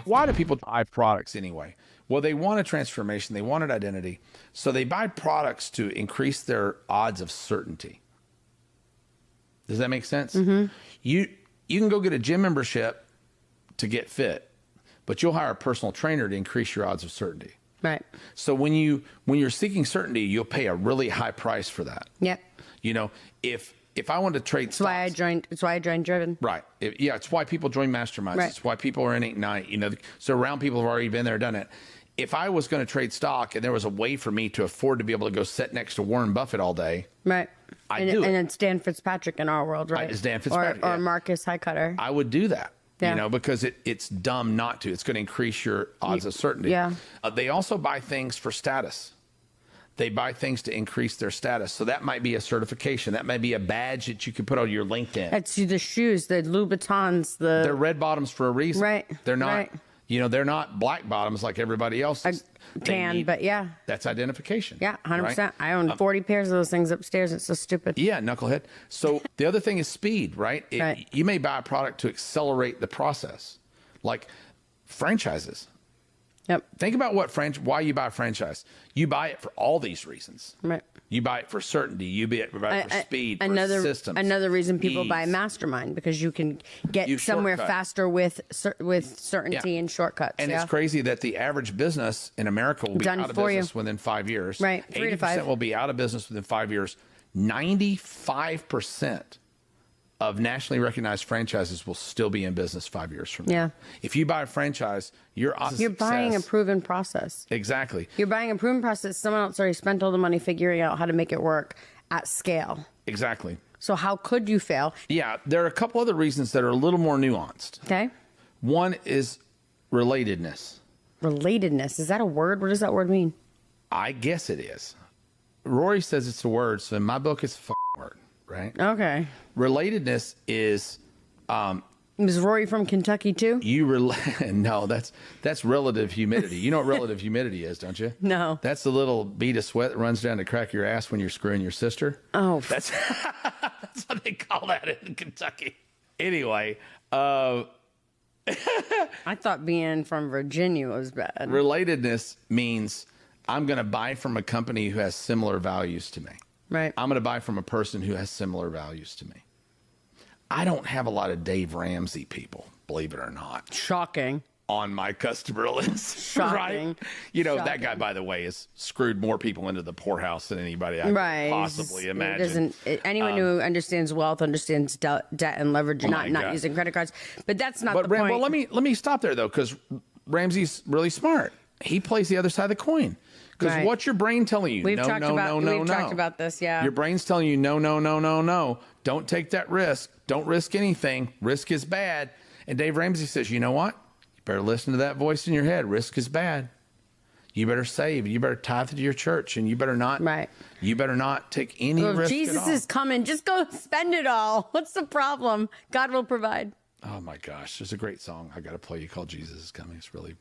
Why do people buy products anyway? Well, they want a transformation. They want an identity. So they buy products to increase their odds of certainty. Does that make sense? Mm-hmm. You can go get a gym membership to get fit, but you'll hire a personal trainer to increase your odds of certainty. Right. So when you're seeking certainty, you'll pay a really high price for that. Yep. You know, if I want to trade stocks. It's why I joined Driven. Right. It's why people join masterminds. Right. It's why people are in Ignite. You know, so around people who've already been there, done it. If I was going to trade stock and there was a way for me to afford to be able to go sit next to Warren Buffett all day, right? I'd do it. And it's Dan Fitzpatrick in our world, right? It's Dan Fitzpatrick. Or Marcus Highcutter. I would do that. Yeah. You know, because it's dumb not to. It's going to increase your odds of certainty. Yeah. They also buy things for status. They buy things to increase their status. So that might be a certification. That might be a badge that you could put on your LinkedIn. It's the shoes, the Louboutins, They're red bottoms for a reason. Right. They're not, right. You know, they're not black bottoms like everybody else. But yeah. That's identification. Yeah, 100%. Right? I own 40 pairs of those things upstairs. It's so stupid. Yeah, knucklehead. So the other thing is speed, right? Right. You may buy a product to accelerate the process, like franchises. Yep. Think about why you buy a franchise. You buy it for all these reasons. Right. You buy it for certainty. You buy it for speed, for systems. Another reason people ease. buy Mastermind, because you can get somewhere faster with certainty and shortcuts. And it's crazy that the average business in America will be out of business within 5 years. Right. 3 to 5. 80% will be out of business within 5 years. 95% of nationally recognized franchises will still be in business 5 years from now. Yeah. If you buy a franchise, you're buying a proven process. Exactly. You're buying a proven process. Someone else already spent all the money figuring out how to make it work at scale. Exactly. So how could you fail? Yeah. There are a couple other reasons that are a little more nuanced. Okay. One is relatedness. Relatedness. Is that a word? What does that word mean? I guess it is. Rory says it's a word, so in my book, it's a word, right? Okay. Relatedness is... Is Rory from Kentucky too? No, that's relative humidity. You know what relative humidity is, don't you? No. That's the little bead of sweat that runs down the crack of your ass when you're screwing your sister. Oh. That's what they call that in Kentucky. Anyway, I thought being from Virginia was bad. Relatedness means I'm going to buy from a company who has similar values to me. Right. I'm going to buy from a person who has similar values to me. I don't have a lot of Dave Ramsey people, believe it or not. Shocking. On my customer list. Shocking. Right? You know, Shocking. That guy, by the way, has screwed more people into the poorhouse than anybody I could possibly imagine. Anyone who understands wealth understands debt and leverage, not using credit cards. But that's not the point. Well, let me stop there, though, because Ramsey's really smart. He plays the other side of the coin. Because what's your brain telling you? We've talked about this, yeah. Your brain's telling you, no. Don't take that risk. Don't risk anything. Risk is bad. And Dave Ramsey says, you know what? You better listen to that voice in your head. Risk is bad. You better save. You better tithe to your church. And you better not. Right. You better not take any risk Jesus at all. is coming. Just go spend it all. What's the problem? God will provide. Oh, my gosh. There's a great song I got to play you called Jesus is Coming. It's really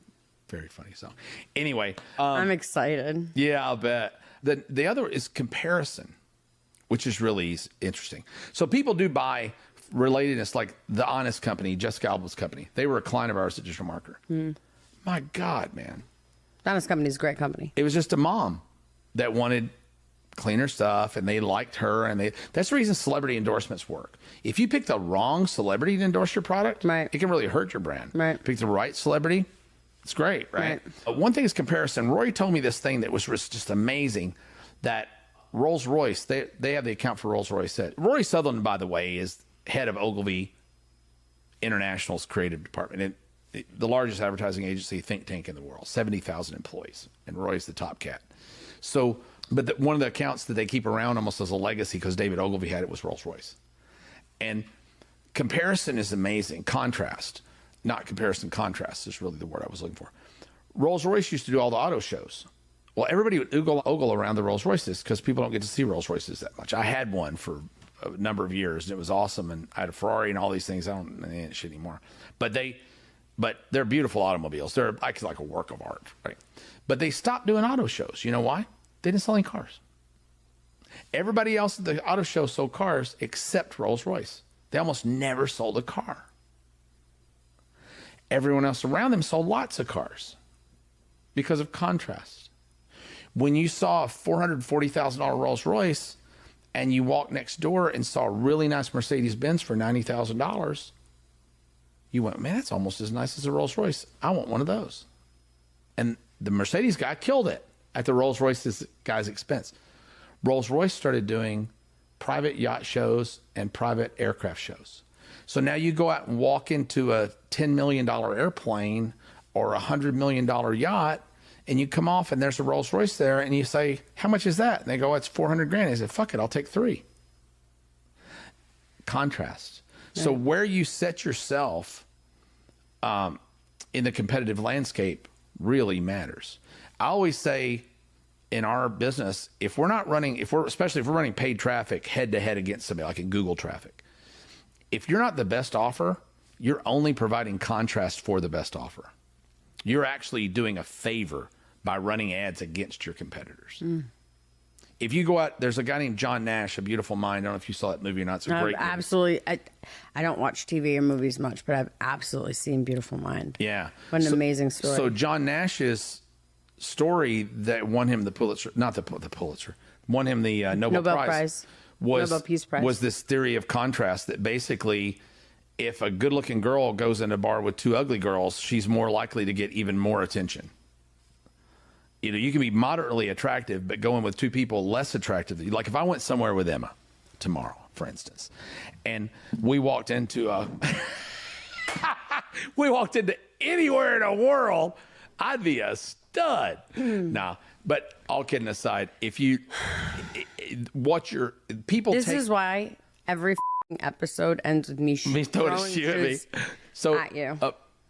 very funny song. Anyway. I'm excited. Yeah, I'll bet. The other is comparison, which is really interesting. So people do buy relatedness, like The Honest Company, Jessica Alba's company. They were a client of ours at Digital Marketer. My God, man. The Honest Company is a great company. It was just a mom that wanted cleaner stuff, and they liked her. And that's the reason celebrity endorsements work. If you pick the wrong celebrity to endorse your product, it can really hurt your brand. Right. Pick the right celebrity. It's great, right? One thing is comparison. Roy told me this thing that was just amazing, that Rolls Royce, they have the account for Rolls Royce. Rory Sutherland, by the way, is head of Ogilvy International's creative department. The largest advertising agency think tank in the world, 70,000 employees, and Roy's the top cat. So, but one of the accounts that they keep around almost as a legacy, because David Ogilvy had it, was Rolls Royce. And comparison is amazing. Contrast. Not comparison, contrast is really the word I was looking for. Rolls Royce used to do all the auto shows. Well, everybody would ogle around the Rolls Royces because people don't get to see Rolls Royces that much. I had one for a number of years, and it was awesome. And I had a Ferrari and all these things. I don't ain't shit anymore. But they're beautiful automobiles. They're like a work of art, right? But they stopped doing auto shows. You know why? They didn't sell any cars. Everybody else at the auto show sold cars except Rolls Royce. They almost never sold a car. Everyone else around them sold lots of cars because of contrast. When you saw a $440,000 Rolls Royce and you walked next door and saw a really nice Mercedes-Benz for $90,000, you went, man, that's almost as nice as a Rolls Royce. I want one of those. And the Mercedes guy killed it at the Rolls Royce guy's expense. Rolls Royce started doing private yacht shows and private aircraft shows. So now you go out and walk into a $10 million airplane or a $100 million yacht, and you come off and there's a Rolls Royce there, and you say, how much is that? And they go, oh, it's $400,000. I said, fuck it, I'll take 3. Contrast. Right. So where you set yourself in the competitive landscape really matters. I always say in our business, especially if we're running paid traffic head to head against somebody like in Google traffic, if you're not the best offer, you're only providing contrast for the best offer. You're actually doing a favor by running ads against your competitors. If you go out, there's a guy named John Nash, A Beautiful Mind. I don't know if you saw that movie or not. It's a great movie. Absolutely. I don't watch TV or movies much, but I've absolutely seen Beautiful Mind. Yeah. What an amazing story. So John Nash's story that won him the Pulitzer, not the Pulitzer, won him the Nobel Prize. Nobel Peace Prize. Was this theory of contrast that basically if a good-looking girl goes in a bar with 2 ugly girls, she's more likely to get even more attention. You know, you can be moderately attractive, but going with 2 people less attractive. Like if I went somewhere with Emma tomorrow, for instance, and we walked into anywhere in the world, I'd be a stud. Nah, but all kidding aside, if you what your people this is why every episode ends with me throwing shoes at you.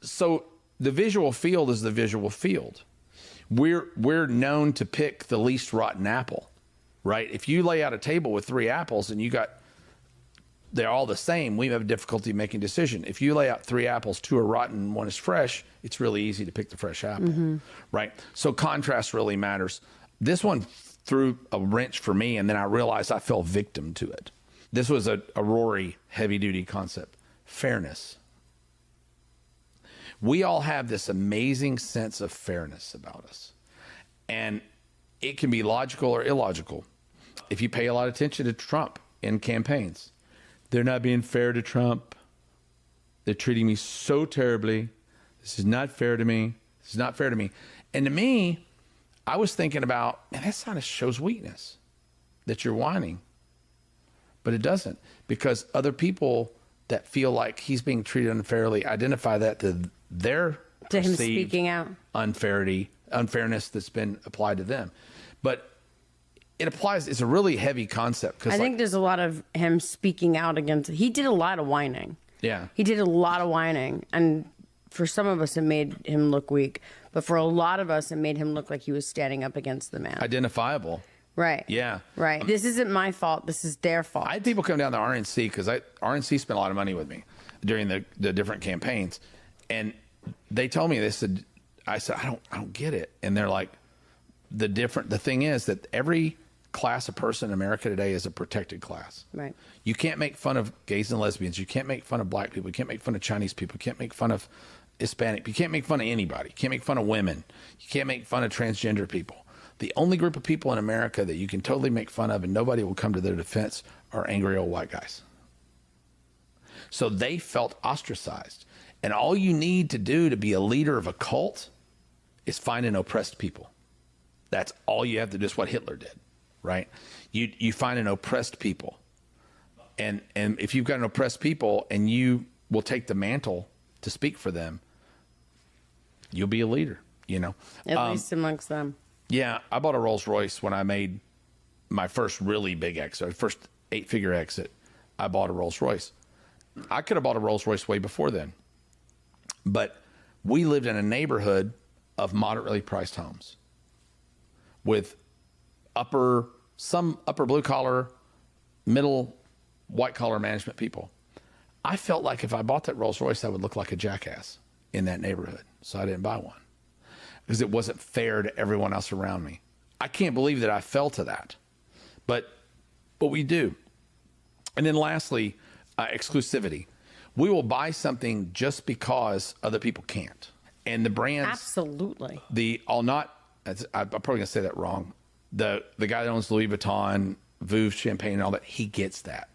So the visual field is the visual field. We're known to pick the least rotten apple, right? If you lay out a table with 3 apples and they're all the same, we have difficulty making a decision. If you lay out 3 apples, 2 are rotten, and 1 is fresh, it's really easy to pick the fresh apple, right? So contrast really matters. This one threw a wrench for me, and then I realized I fell victim to it. This was a Rory heavy-duty concept. Fairness. We all have this amazing sense of fairness about us. And it can be logical or illogical. If you pay a lot of attention to Trump in campaigns, they're not being fair to Trump. They're treating me so terribly. This is not fair to me. This is not fair to me. And to me, I was thinking about, man, that kind of shows weakness, that you're whining. But it doesn't, because other people that feel like he's being treated unfairly identify that to their to him speaking out unfairness that's been applied to them. But it applies. It's a really heavy concept. I think there's a lot of him speaking out against. He did a lot of whining. Yeah, he did a lot of whining, and for some of us, it made him look weak. But for a lot of us, it made him look like he was standing up against the man. Identifiable. Right. Yeah. Right. This isn't my fault. This is their fault. I had people come down to RNC because RNC spent a lot of money with me during the different campaigns, and they told me, I said, I don't get it. And they're like, the thing is that every class of person in America today is a protected class. Right. You can't make fun of gays and lesbians. You can't make fun of black people. You can't make fun of Chinese people. You can't make fun of Hispanic. You can't make fun of anybody. You can't make fun of women. You can't make fun of transgender people. The only group of people in America that you can totally make fun of and nobody will come to their defense are angry old white guys. So they felt ostracized. And all you need to do to be a leader of a cult is find an oppressed people. That's all you have to do. Is what Hitler did, right? You find an oppressed people. And if you've got an oppressed people and you will take the mantle to speak for them, you'll be a leader, you know. At least amongst them. Yeah, I bought a Rolls Royce when I made my first really big exit, first 8-figure exit. I bought a Rolls Royce. I could have bought a Rolls Royce way before then. But we lived in a neighborhood of moderately priced homes with some upper blue collar, middle white collar management people. I felt like if I bought that Rolls Royce, I would look like a jackass in that neighborhood. So I didn't buy one because it wasn't fair to everyone else around me. I can't believe that I fell to that, but we do. And then lastly, exclusivity. We will buy something just because other people can't. And the brands, Absolutely. I'm probably gonna say that wrong. The guy that owns Louis Vuitton, Veuve Champagne, and all that, he gets that,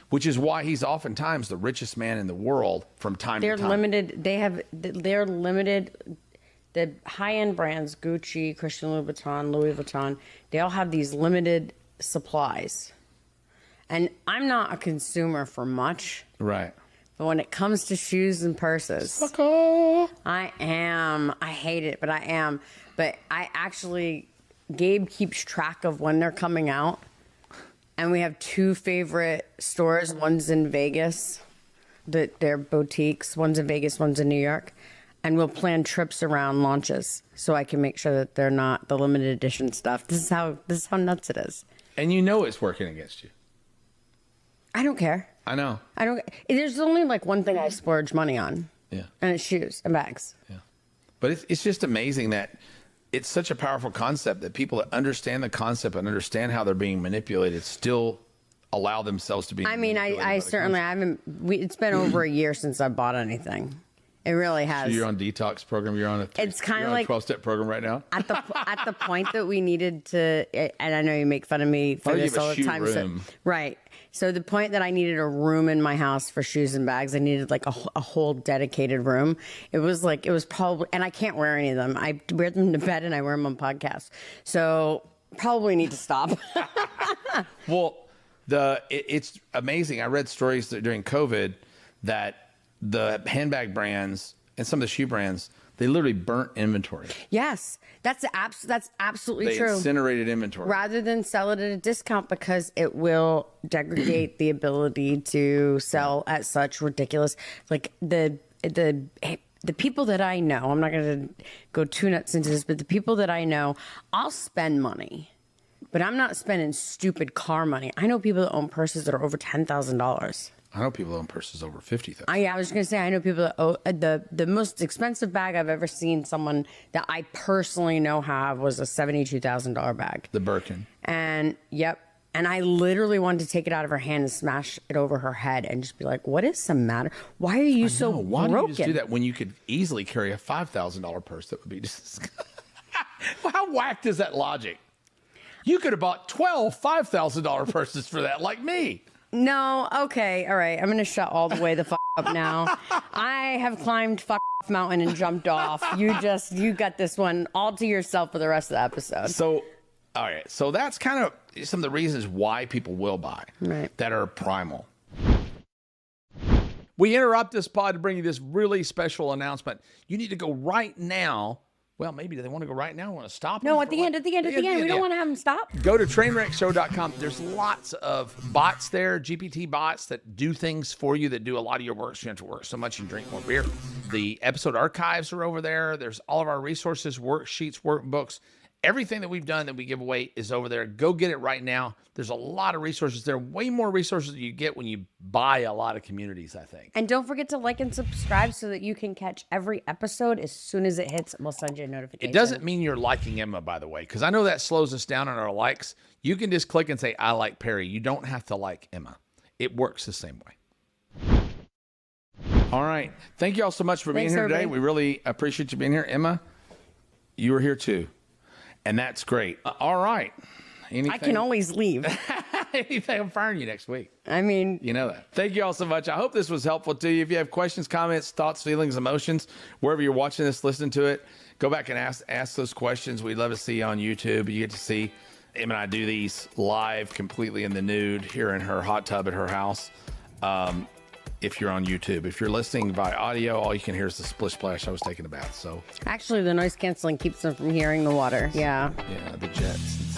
which is why he's oftentimes the richest man in the world from time to time. They're limited. The high-end brands, Gucci, Christian Louboutin, Louis Vuitton, they all have these limited supplies. And I'm not a consumer for much. Right. But when it comes to shoes and purses, Sucker. I am. I hate it, but I am. But Gabe keeps track of when they're coming out. And we have 2 favorite stores. One's in Vegas. They're boutiques. One's in Vegas, one's in New York. And we'll plan trips around launches so I can make sure that they're not the limited edition stuff. This is how nuts it is. And you know it's working against you. I don't care. I know. There's only like one thing I splurge money on. Yeah. And it's shoes and bags. Yeah. But it's just amazing that it's such a powerful concept that people that understand the concept and understand how they're being manipulated still allow themselves to be. I mean, I certainly haven't. It's been over a year since I bought anything. It really has. So you're on detox program. You're on It's kind of like 12-step program right now. At the point that we needed to, and I know you make fun of me for this all the time. So, right. So the point that I needed a room in my house for shoes and bags, I needed like a whole dedicated room. It was probably, and I can't wear any of them. I wear them to bed and I wear them on podcasts. So probably need to stop. Well, it's amazing. I read stories during COVID that the handbag brands and some of the shoe brands, they literally burnt inventory. Yes, that's absolutely they true. They incinerated inventory rather than sell it at a discount because it will degrade the ability to sell at such ridiculous. Like the people that I know, I'm not going to go too nuts into this, but the people that I know, I'll spend money, but I'm not spending stupid car money. I know people that own purses that are over $10,000. I know people that own purses over $50,000. I was going to say, I know people that own the most expensive bag I've ever seen someone that I personally know have was a $72,000 bag. The Birkin. And yep. And I literally wanted to take it out of her hand and smash it over her head and just be like, what is the matter? Why are you so broken? Why do you just do that when you could easily carry a $5,000 purse that would be just... How whacked is that logic? You could have bought 12 $5,000 purses for that, like me. No, okay, all right. I'm going to shut all the way the up now. I have climbed mountain and jumped off. You got this one all to yourself for the rest of the episode. So, all right. So that's kind of some of the reasons why people will buy that are primal. We interrupt this pod to bring you this really special announcement. You need to go right now. Well, maybe do they want to go right now? Want to stop? No, at the end. We don't want to have them stop. Go to trainwreckshow.com. There's lots of bots there, GPT bots that do things for you, that do a lot of your work. So you don't have to work so much and drink more beer. The episode archives are over there. There's all of our resources, worksheets, workbooks. Everything that we've done that we give away is over there. Go get it right now. There's a lot of resources there. Way more resources than you get when you buy a lot of communities, I think. And don't forget to like and subscribe so that you can catch every episode as soon as it hits. We'll send you a notification. It doesn't mean you're liking Emma, by the way, because I know that slows us down on our likes. You can just click and say, I like Perry. You don't have to like Emma. It works the same way. All right. Thank you all so much for being here today. We really appreciate you being here. Emma, you were here too. And that's great. All right. Anything? I can always leave. Anything, I'm firing you next week. I mean, you know that. Thank you all so much. I hope this was helpful to you. If you have questions, comments, thoughts, feelings, emotions, wherever you're watching this, listen to it. Go back and ask those questions. We'd love to see you on YouTube. You get to see Em and I do these live, completely in the nude, here in her hot tub at her house. If you're on YouTube. If you're listening via audio, all you can hear is the splish splash. I was taking a bath, so. Actually, the noise canceling keeps them from hearing the water. Yeah. Yeah, the jets.